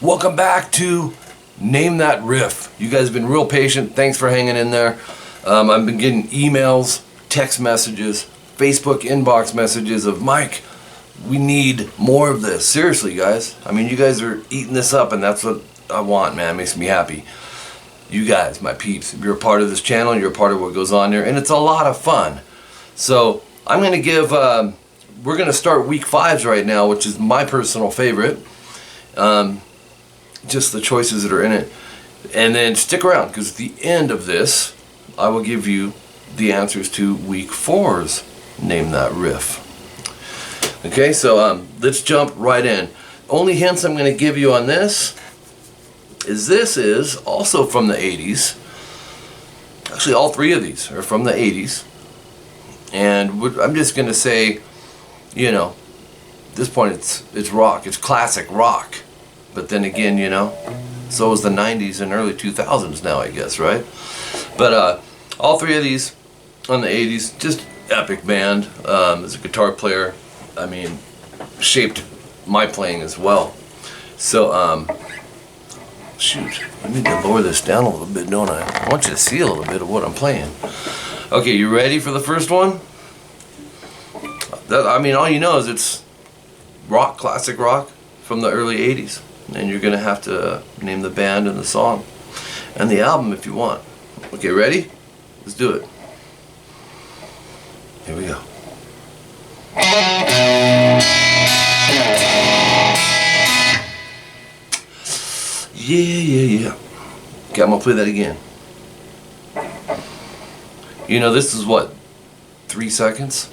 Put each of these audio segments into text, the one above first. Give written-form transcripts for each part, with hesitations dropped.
Welcome back to Name That Riff. You guys have been real patient. Thanks for hanging in there. I've been getting emails, text messages, Facebook inbox messages of, Mike, we need more of this. Seriously, guys. I mean, you guys are eating this up, and that's what I want, man. It makes me happy. You guys, my peeps, you're a part of this channel. You're a part of what goes on there, and it's a lot of fun. So I'm going to give, we're going to start week 5s right now, which is my personal favorite. Just the choices that are in it. And then stick around, because at the end of this, I will give you the answers to week 4's Name That Riff. Okay, so let's jump right in. Only hints I'm going to give you on this is also from the 80s. Actually, all 3 of these are from the 80s. And I'm just going to say, you know, at this point it's rock. It's classic rock. But then again, you know, so is the 90s and early 2000s now, I guess, right? But all 3 of these on the 80s, just epic band. As a guitar player, I mean, shaped my playing as well. So, shoot, I need to lower this down a little bit, don't I? I want you to see a little bit of what I'm playing. Okay, you ready for the first one? I mean, all you know is it's rock, classic rock from the early 80s. And you're going to have to name the band and the song and the album if you want. Okay, ready? Let's do it. Here we go. Yeah. Okay, I'm going to play that again. You know, this is what? 3 seconds?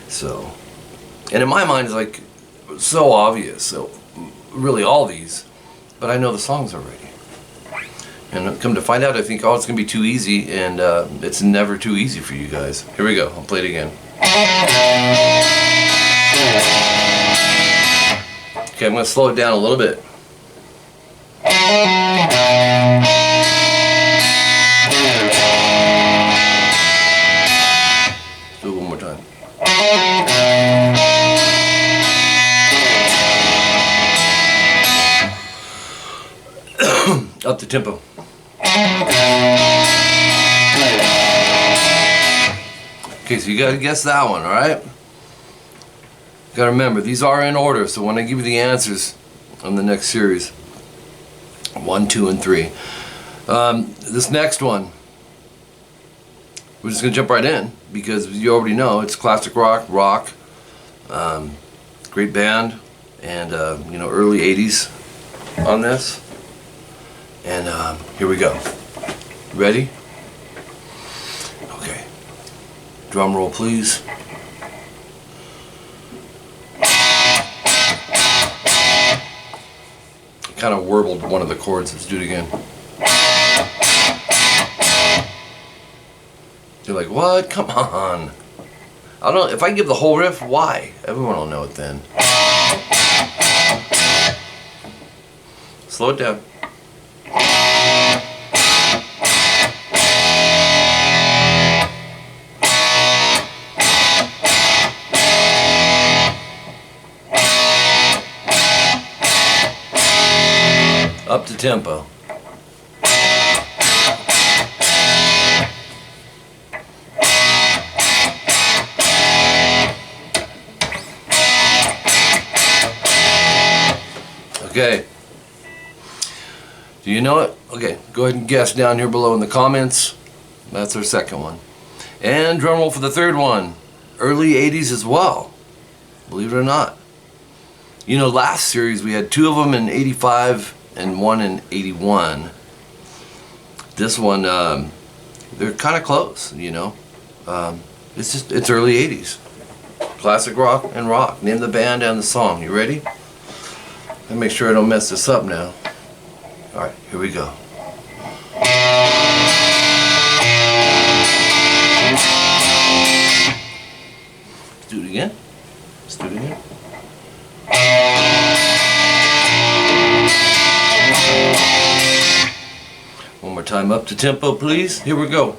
So, and in my mind it's like so obvious. So, really all these, but I know the songs already. And come to find out, I think, oh, it's going to be too easy, and it's never too easy for you guys. Here we go. I'll play it again. Okay, I'm going to slow it down a little bit. Let's do it one more time. Up the tempo. Okay, so you gotta guess that one, alright? You gotta remember, these are in order, so when I give you the answers on the next series, 1, 2, and 3. This next one, we're just gonna jump right in, because you already know it's classic rock, great band, and you know, early 80s on this. And here we go. Ready? Okay. Drum roll, please. Kind of warbled one of the chords. Let's do it again. You're like, what? Come on. I don't know. If I give the whole riff, why? Everyone will know it then. Slow it down. Up to tempo. Okay. Do you know it? Okay, go ahead and guess down here below in the comments. That's our second one. And drum roll for the third one. Early 80s as well. Believe it or not. You know, last series we had 2 of them in 85 and 1 in 81. This one, they're kind of close, you know. It's early 80s. Classic rock and rock. Name the band and the song. You ready? Let me make sure I don't mess this up now. Alright, here we go. Let's do it again. Let's do it again. One more time, up to tempo, please. Here we go.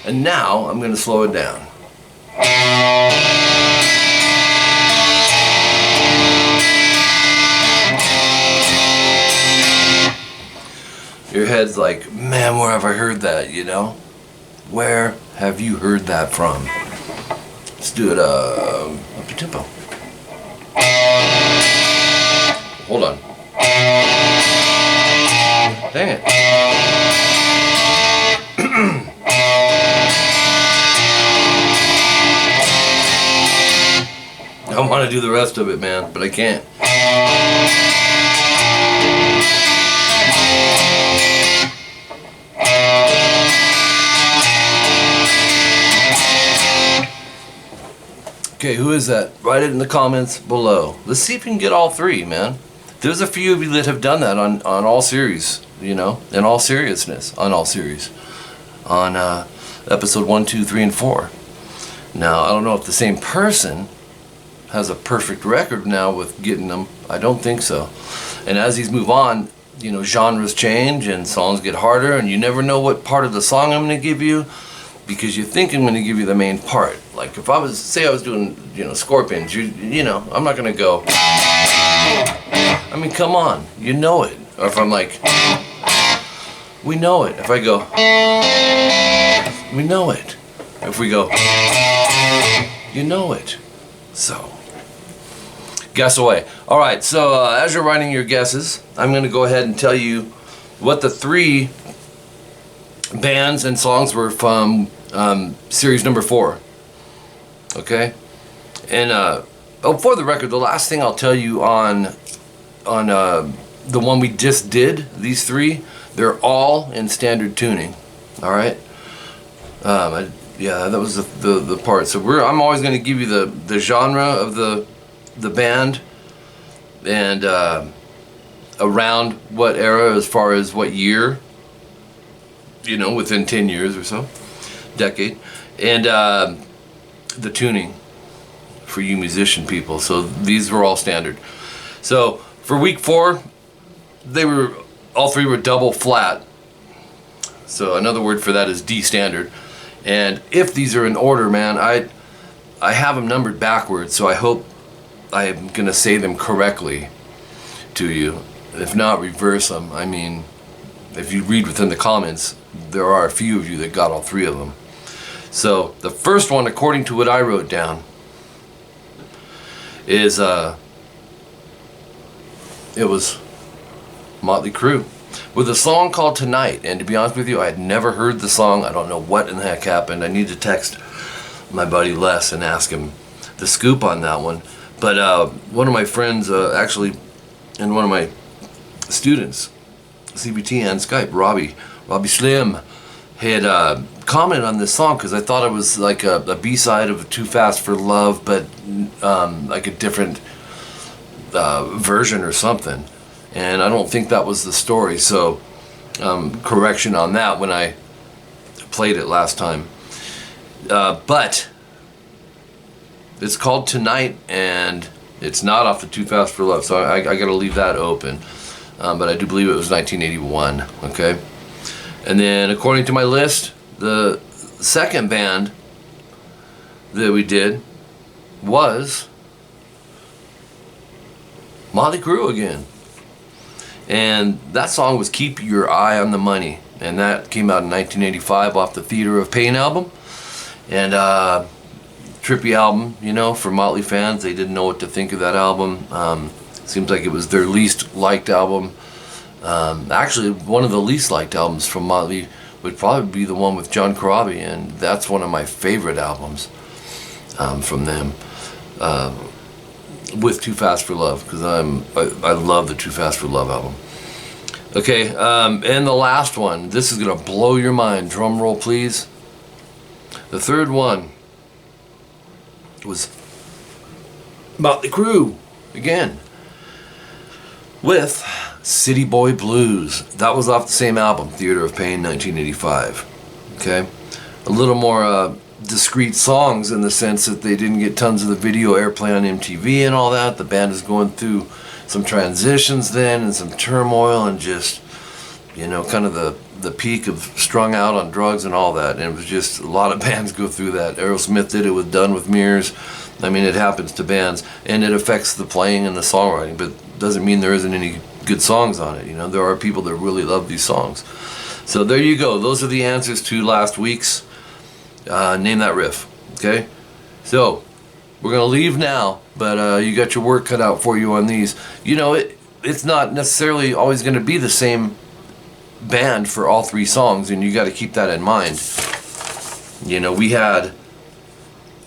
And now I'm going to slow it down. head's like, man, where have I heard that, you know? Where have you heard that from? Let's do it up to tempo. Hold on. Dang it. I want to do the rest of it, man, but I can't. Okay, who is that? Write it in the comments below. Let's see if we can get all three, man. There's a few of you that have done that on all series, you know, in all seriousness, on all series. On episode 1, 2, 3, and 4. Now, I don't know if the same person has a perfect record now with getting them. I don't think so. And as these move on, you know, genres change and songs get harder, and you never know what part of the song I'm going to give you, because you think I'm going to give you the main part. Like if I was, say I was doing, you know, Scorpions, you know, I'm not going to go, I mean, come on, you know it. Or if I'm like, we know it. If I go, we know it. If we go, you know it. So, guess away. All right, so as you're writing your guesses, I'm going to go ahead and tell you what the three bands and songs were from series number 4. Okay? And for the record, the last thing I'll tell you on the one we just did, these three, they're all in standard tuning. All right? Yeah, that was the part. So I'm always going to give you the genre of the band and around what era, as far as what year, you know, within 10 years or so, decade, and the tuning for you musician people. So these were all standard. So for week 4, all three were double flat. So another word for that is D standard. And if these are in order, man, I have them numbered backwards, so I hope I'm gonna say them correctly to you. If not, reverse them. I mean, if you read within the comments, there are a few of you that got all three of them. So the first one, according to what I wrote down, is it was Motley Crue with a song called Tonight. And to be honest with you, I had never heard the song. I don't know what in the heck happened. I need to text my buddy Les and ask him the scoop on that one. But one of my friends, actually, and one of my students, CVT and Skype, Robbie Slim, had commented on this song because I thought it was like a B-side of Too Fast for Love, but like a different version or something. And I don't think that was the story, so correction on that when I played it last time. But it's called Tonight, and it's not off of Too Fast for Love, so I got to leave that open. But I do believe it was 1981, okay? And then according to my list, the second band that we did was Motley Crue again. And that song was Keep Your Eye on the Money, and that came out in 1985 off the Theater of Pain album. And trippy album, you know, for Motley fans. They didn't know what to think of that album. Seems like it was their least liked album. Actually, one of the least liked albums from Motley would probably be the one with John Corabi, and that's one of my favorite albums from them. With Too Fast for Love, because I love the Too Fast for Love album. Okay, and the last one, this is gonna blow your mind. Drum roll, please. The third one was Motley Crue again with City Boy Blues. That was off the same album, Theater of Pain, 1985. Okay, a little more discrete songs in the sense that they didn't get tons of the video airplay on MTV and all that. The band is going through some transitions then and some turmoil and just, you know, kind of the peak of strung out on drugs and all that. And it was just, a lot of bands go through that. Aerosmith did it with Done with Mirrors. I mean, it happens to bands, and it affects the playing and the songwriting, but doesn't mean there isn't any good songs on it. You know, there are people that really love these songs. So there you go. Those are the answers to last week's Name That Riff. Okay? So, we're going to leave now, but you got your work cut out for you on these. You know, it's not necessarily always going to be the same band for all 3 songs, and you got to keep that in mind. You know, we had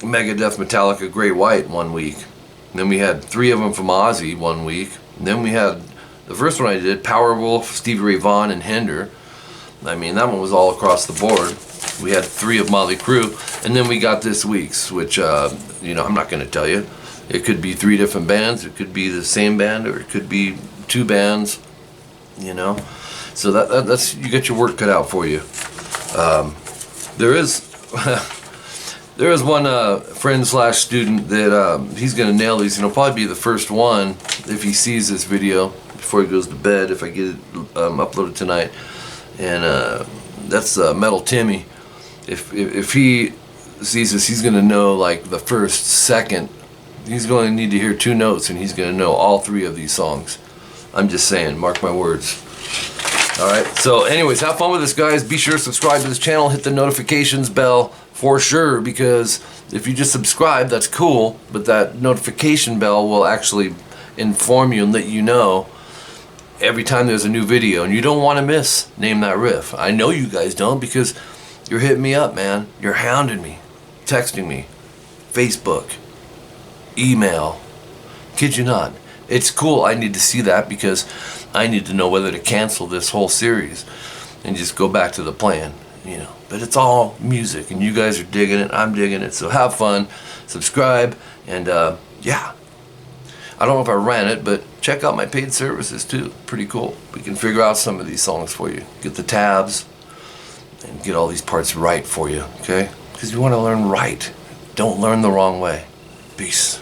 Megadeth, Metallica, Great White one week. And then we had 3 of them from Ozzy one week. And then we had the first one I did, Powerwolf, Stevie Ray Vaughan, and Hinder. I mean, that one was all across the board. We had 3 of Motley Crue. And then we got this week's, which, you know, I'm not going to tell you. It could be 3 different bands. It could be the same band, or it could be 2 bands, you know. So that's, you get your work cut out for you. There is there is one friend slash student that he's gonna nail these, and he'll probably be the first one if he sees this video before he goes to bed, if I get it uploaded tonight. And that's Metal Timmy. If he sees this, he's gonna know like the first second. He's going to need to hear 2 notes, and he's gonna know all 3 of these songs. I'm just saying, mark my words. Alright, so anyways, have fun with this, guys. Be sure to subscribe to this channel, hit the notifications bell for sure, because if you just subscribe, that's cool, but that notification bell will actually inform you and let you know every time there's a new video, and you don't want to miss Name That Riff. I know you guys don't, because you're hitting me up, man. You're hounding me, texting me, Facebook, email. Kid you not. It's cool. I need to see that, because I need to know whether to cancel this whole series and just go back to the plan, you know. But it's all music, and you guys are digging it. I'm digging it. So have fun, subscribe, and yeah. I don't know if I ran it, but check out my paid services too. Pretty cool. We can figure out some of these songs for you. Get the tabs and get all these parts right for you, okay? Because you want to learn right. Don't learn the wrong way. Peace.